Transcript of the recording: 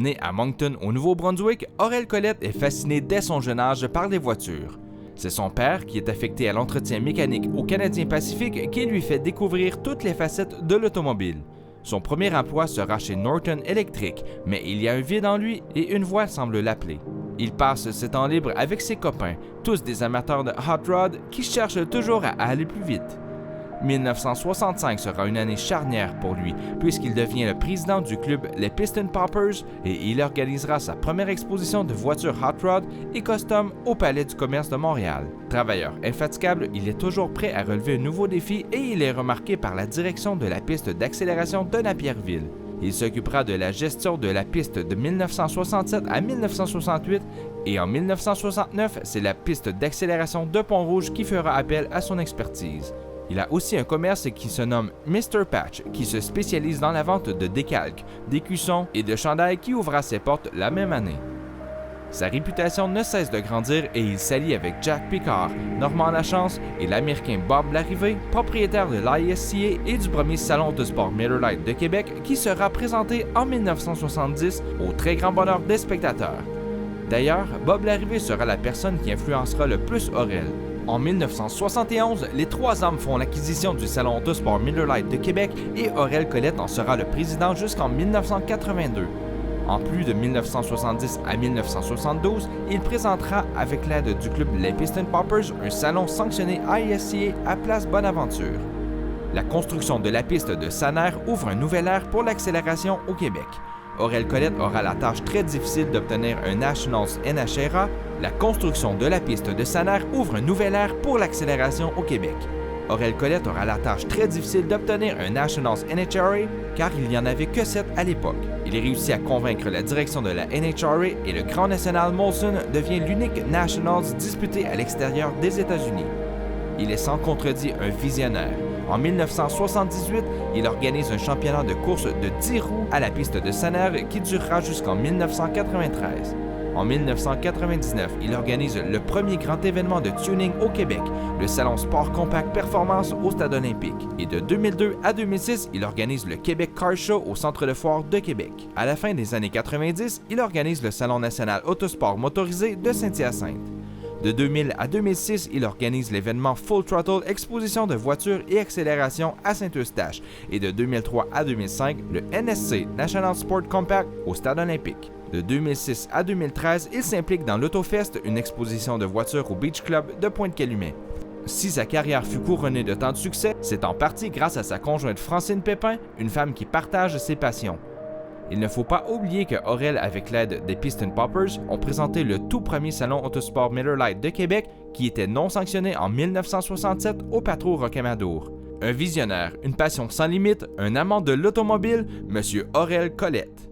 Né à Moncton, au Nouveau-Brunswick, Aurel Collett est fasciné dès son jeune âge par les voitures. C'est son père, qui est affecté à l'entretien mécanique au Canadien Pacifique, qui lui fait découvrir toutes les facettes de l'automobile. Son premier emploi sera chez Norton Electric, mais il y a un vide en lui et une voix semble l'appeler. Il passe ses temps libres avec ses copains, tous des amateurs de hot rod qui cherchent toujours à aller plus vite. 1965 sera une année charnière pour lui, puisqu'il devient le président du club les Piston Poppers et il organisera sa première exposition de voitures hot rod et custom au Palais du commerce de Montréal. Travailleur infatigable, il est toujours prêt à relever un nouveau défi et il est remarqué par la direction de la piste d'accélération de Napierville. Il s'occupera de la gestion de la piste de 1967 à 1968 et en 1969, c'est la piste d'accélération de Pont-Rouge qui fera appel à son expertise. Il a aussi un commerce qui se nomme Mr. Patch, qui se spécialise dans la vente de décalques, d'écussons et de chandails qui ouvra ses portes la même année. Sa réputation ne cesse de grandir et il s'allie avec Jack Picard, Normand Lachance et l'Américain Bob Larrivée, propriétaire de l'ISCA et du premier salon de sport Miller Lite de Québec qui sera présenté en 1970 au très grand bonheur des spectateurs. D'ailleurs, Bob Larrivée sera la personne qui influencera le plus Aurel. En 1971, les trois hommes font l'acquisition du salon autosport Miller Lite de Québec et Aurel Collett en sera le président jusqu'en 1982. En plus de 1970 à 1972, il présentera avec l'aide du club les Piston Poppers un salon sanctionné ISCA à Place Bonaventure. La construction de la piste de Saner ouvre un nouvel ère pour l'accélération au Québec. Aurel Collett aura la tâche très difficile d'obtenir un Nationals NHRA. La construction de la piste de Saner ouvre un nouvel ère pour l'accélération au Québec. Aurel Collett aura la tâche très difficile d'obtenir un Nationals NHRA car il n'y en avait que 7 à l'époque. Il réussit à convaincre la direction de la NHRA et le Grand National Molson devient l'unique Nationals disputé à l'extérieur des États-Unis. Il est sans contredit un visionnaire. En 1978, il organise un championnat de course de 10 roues à la piste de Saner qui durera jusqu'en 1993. En 1999, il organise le premier grand événement de tuning au Québec, le Salon Sport Compact Performance au Stade olympique. Et de 2002 à 2006, il organise le Québec Car Show au Centre de foire de Québec. À la fin des années 90, il organise le Salon national autosport motorisé de Saint-Hyacinthe. De 2000 à 2006, il organise l'événement Full Throttle Exposition de voitures et accélération à Saint-Eustache et de 2003 à 2005, le NSC National Sport Compact au Stade olympique. De 2006 à 2013, il s'implique dans l'AutoFest, une exposition de voitures au Beach Club de Pointe-Calumet. Si sa carrière fut couronnée de tant de succès, c'est en partie grâce à sa conjointe Francine Pépin, une femme qui partage ses passions. Il ne faut pas oublier que Aurel, avec l'aide des Piston Poppers, ont présenté le tout premier salon autosport Miller Lite de Québec qui était non sanctionné en 1967 au Patro Rocamadour. Un visionnaire, une passion sans limite, un amant de l'automobile, M. Aurel Collett.